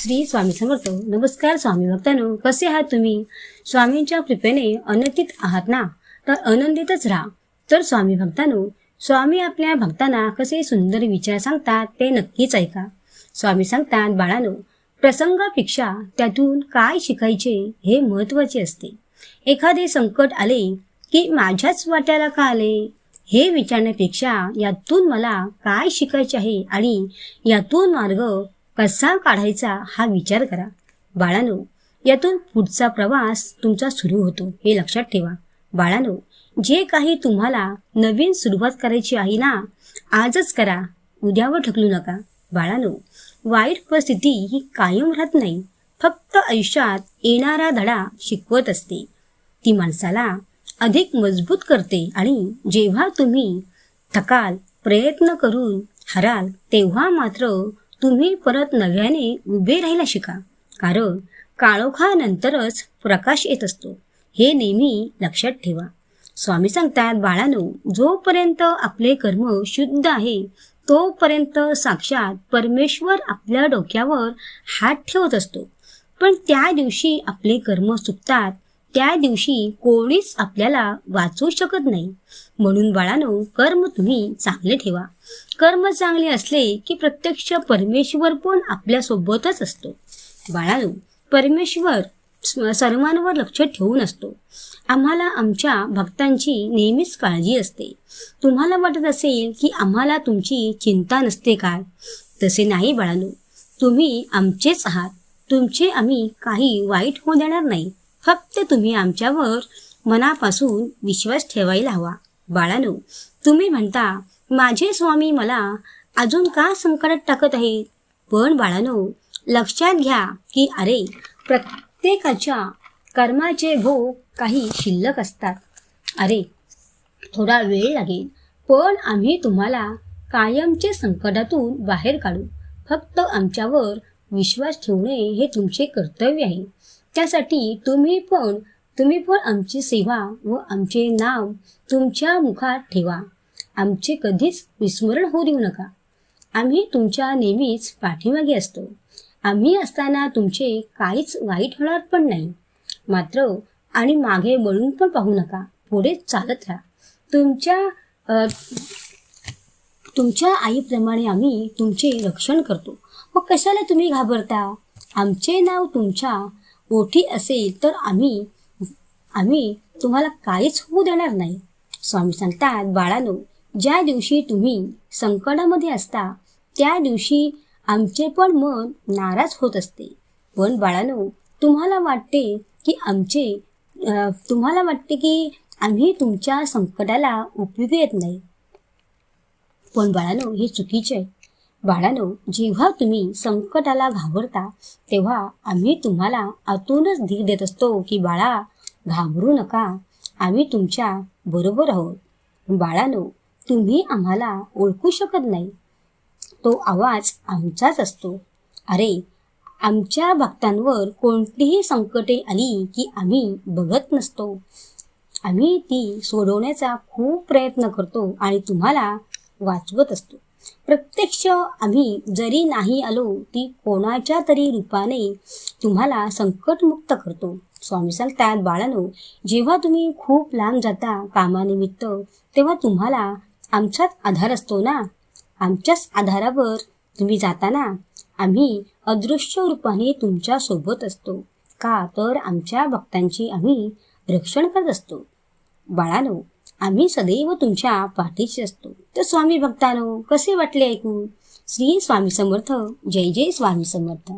श्री स्वामी समर्थ. नमस्कार स्वामी भक्तांनो, कसे आहात तुम्ही? स्वामींच्या कृपेने आनंदित आहात ना? तर आनंदितच राहा. तर स्वामी भक्तांनो, स्वामी आपल्या भक्तांना कसे सुंदर विचार सांगतात ते नक्कीच ऐका. स्वामी सांगतात, बाळांनो, प्रसंगापेक्षा त्यातून काय शिकायचे हे महत्त्वाचे असते. एखादे संकट आले की माझ्याच वाट्याला का आले हे विचारण्यापेक्षा यातून मला काय शिकायचे आहे आणि यातून मार्ग कसा काढायचा हा विचार करा. बाळांनो, यातून पुढचा प्रवास तुमचा सुरू होतो हे लक्षात ठेवा. बाळांनो, जे काही तुम्हाला नवीन सुरुवात करायची आहे ना, आजच करा, उद्यावर ढकलू नका. बाळांनो, वाईट परिस्थिती ही कायम राहत नाही, फक्त आयुष्यात येणारा धडा शिकवत असते. ती माणसाला अधिक मजबूत करते आणि जेव्हा तुम्ही थकाल, प्रयत्न करून हराल, तेव्हा मात्र तुम्ही परत नव्याने उभे राहायला शिका. कारण काळोखानंतरच प्रकाश येत असतो, हे नेहमी लक्षात ठेवा. स्वामी सांगतात, बाळांनो, जोपर्यंत आपले कर्म शुद्ध आहे तोपर्यंत साक्षात परमेश्वर आपल्या डोक्यावर हात ठेवत असतो. पण त्या दिवशी आपले कर्म चुकतात, त्या दिवशी कोणीच आपल्याला वाचवू शकत नाही. म्हणून बाळांनो, कर्म तुम्ही चांगले ठेवा. कर्म चांगले असले की प्रत्यक्ष परमेश्वर पण आपल्यासोबतच असतो. बाळांनो, परमेश्वर सर्वांवर लक्ष ठेवून असतो. आम्हाला आमच्या भक्तांची नेहमीच काळजी असते. तुम्हाला वाटत असेल की आम्हाला तुमची चिंता नसते काय? तसे नाही बाळांनो, तुम्ही आमचेच आहात. तुमचे आम्ही काही वाईट होऊ देणार नाही. फक्त तुम्ही आमच्यावर मनापासून विश्वास ठेवायला हवा. बाळांनो, तुम्ही म्हणता, माझे स्वामी मला अजून का संकटात टाकत आहेत? पण बाळांनो, लक्षात घ्या की अरे, प्रत्येकाच्या कर्माचे भोग काही शिल्लक असतात. अरे, थोडा वेळ लागेल, पण आम्ही तुम्हाला कायमचे संकटातून बाहेर काढू. फक्त आमच्यावर विश्वास ठेवणे हे तुमचे कर्तव्य आहे. त्यासाठी तुम्ही पण आमची सेवा व आमचे नाव तुमच्या मुखात ठेवा. आमचे कधीच विस्मरण होऊ देऊ नका. आम्ही तुमच्या नेहमीच पाठीमागे असतो. आम्ही असताना तुमचे काहीच वाईट होणार पण नाही. मात्र आणि मागे वळून पण पाहू नका, पुढे चालत राहा. तुमच्या आईप्रमाणे आम्ही तुमचे रक्षण करतो. मग कशाला तुम्ही घाबरता? आमचे नाव तुमच्या ओठी असेल तर आम्ही तुम्हाला काहीच होऊ देणार नाही. स्वामी सांगतात, बाळांनो, ज्या दिवशी तुम्ही संकटामध्ये असता त्या दिवशी आमचे पण मन नाराज होत असते. पण बाळांनो, तुम्हाला वाटते की आम्ही तुमच्या संकटाला उपयोगी येत नाही. पण बाळांनो, हे चुकीचे आहे. बाळांनो, जेव्हा तुम्ही संकटाला घाबरता तेव्हा आम्ही तुम्हाला आतूनच धीर देत असतो की बाळा, घाबरू नका, आम्ही तुमच्या बरोबर आहोत. बाळांनो, तुम्ही आम्हाला ओळखू शकत नाही, तो आवाज आमचाच असतो. अरे, आमच्या भक्तांवर कोणतीही संकटे आली की आम्ही बघत नसतो. आम्ही ती सोडवण्याचा खूप प्रयत्न करतो आणि तुम्हाला वाचवत असतो. प्रत्यक्ष आम्ही जरी नाही आलो ती कोणाच्या तरी रूपाने तुम्हाला संकटमुक्त करतो. स्वामी सांगतात, बाळांनो, जेव्हा तुम्ही खूप लांब जाता कामानिमित्त तेव्हा तुम्हाला आमचाच आधार असतो ना. आमच्याच आधारावर तुम्ही जाताना आम्ही अदृश्य रूपाने तुमच्या सोबत असतो. का तर आमच्या भक्तांची आम्ही रक्षण करत असतो. बाळांनो, आम्ही सदैव तुमच्या पाठीशी असतो. तर स्वामी भक्तांनो, कसे वाटले ऐकून? श्री स्वामी समर्थ. जय जय स्वामी समर्थ.